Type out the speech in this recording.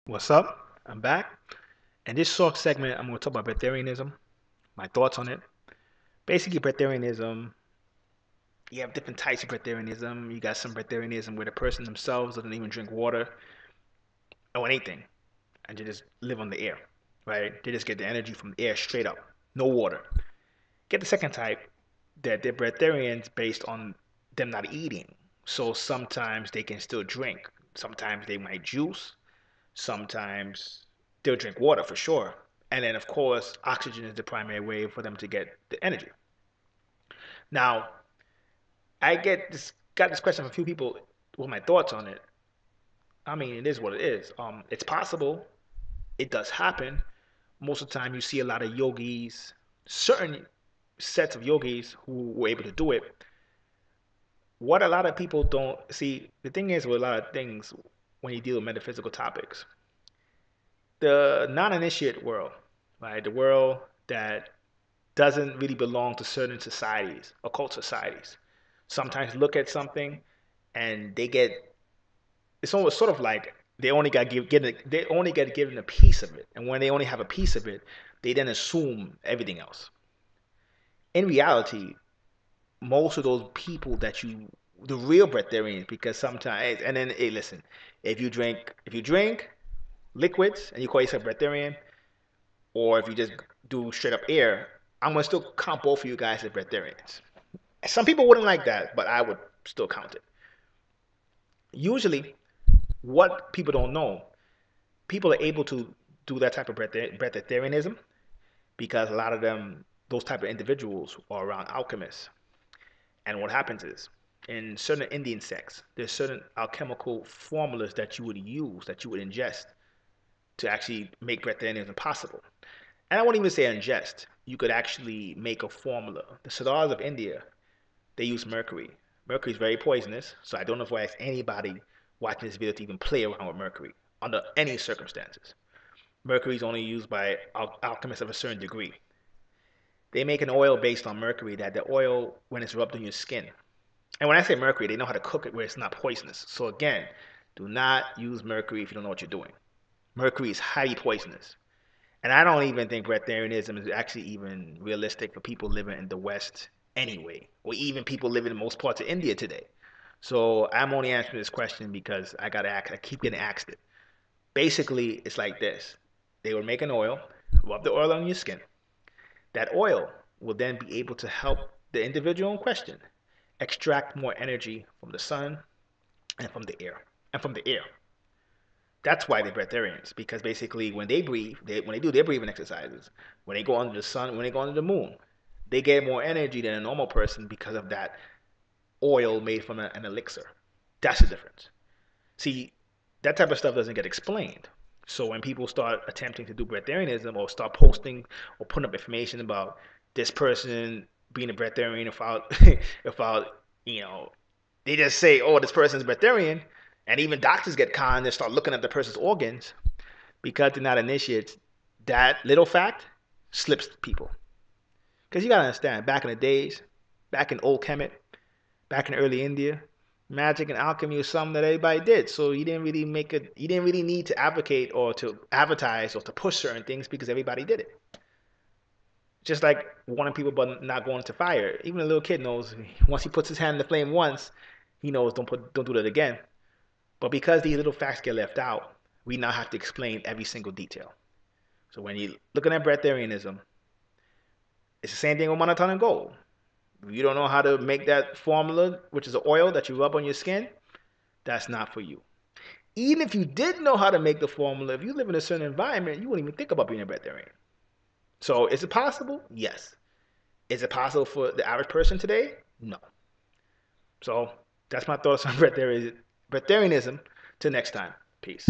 What's up? I'm back. In this short segment, I'm going to talk about Breatharianism, my thoughts on it. Basically, Breatharianism, you have different types of Breatharianism. You got some Breatharianism where the person themselves doesn't even drink water or anything, and they just live on the air, right? They just get the energy from the air straight up, no water. Get the second type, that they're Breatharians based on them not eating. So sometimes they can still drink. Sometimes they might juice. Sometimes they'll drink water for sure. And then, of course, oxygen is the primary way for them to get the energy. Now, got this question from a few people with my thoughts on it. I mean, it is what it is. It's possible. It does happen. Most of the time, you see a lot of yogis, certain sets of yogis who were able to do it. What a lot of people don't see, the thing is with a lot of things when you deal with metaphysical topics, the non-initiate world, right? The world that doesn't really belong to certain societies, occult societies. Sometimes look at something and they get it's almost sort of like they only get given a piece of it, and when they only have a piece of it, they then assume everything else. In reality, most of those people that you the real breatharians, because sometimes and then hey listen, if you drink liquids and you call yourself breatharian, or if you just do straight up air, I'm gonna still count both of you guys as breatharians. Some people wouldn't like that, but I would still count it. Usually, what people don't know, people are able to do that type of breatharianism because a lot of them, those type of individuals, are around alchemists. And what happens is, in certain Indian sects, there's certain alchemical formulas that you would use, that you would ingest to actually make breatharianism possible. And I won't even say ingest. You could actually make a formula. The Siddhas of India, they use mercury. Mercury is very poisonous, so I don't know if I ask anybody watching this video to even play around with mercury under any circumstances. Mercury is only used by alchemists of a certain degree. They make an oil based on mercury that the oil, when it's rubbed on your skin, and when I say mercury, they know how to cook it where it's not poisonous. So again, do not use mercury if you don't know what you're doing. Mercury is highly poisonous. And I don't even think breatharianism is actually even realistic for people living in the West anyway, or even people living in most parts of India today. So I'm only answering this question because I keep getting asked it. Basically, it's like this. They will make an oil, rub the oil on your skin. That oil will then be able to help the individual in question extract more energy from the sun and from the air. And from the air. That's why they're breatharians, because basically when they breathe, when they do their breathing exercises, when they go under the sun, when they go under the moon, they get more energy than a normal person because of that oil made from an elixir. That's the difference. See, that type of stuff doesn't get explained. So when people start attempting to do breatharianism or start posting or putting up information about this person being a breatharian without without they just say, oh, this person's breatharian, and even doctors get conned and start looking at the person's organs because they're not initiates. That little fact slips people. Because you gotta understand, back in the days, back in old Kemet, back in early India, magic and alchemy was something that everybody did. So you didn't really need to advocate or to advertise or to push certain things because everybody did it. Just like warning people about not going to fire. Even a little kid knows once he puts his hand in the flame once, he knows don't do that again. But because these little facts get left out, we now have to explain every single detail. So when you're looking at breatharianism, it's the same thing with monotonic gold. If you don't know how to make that formula, which is an oil that you rub on your skin, that's not for you. Even if you did know how to make the formula, if you live in a certain environment, you wouldn't even think about being a breatharian. So is it possible? Yes. Is it possible for the average person today? No. So that's my thoughts on breatharianism. Till next time. Peace.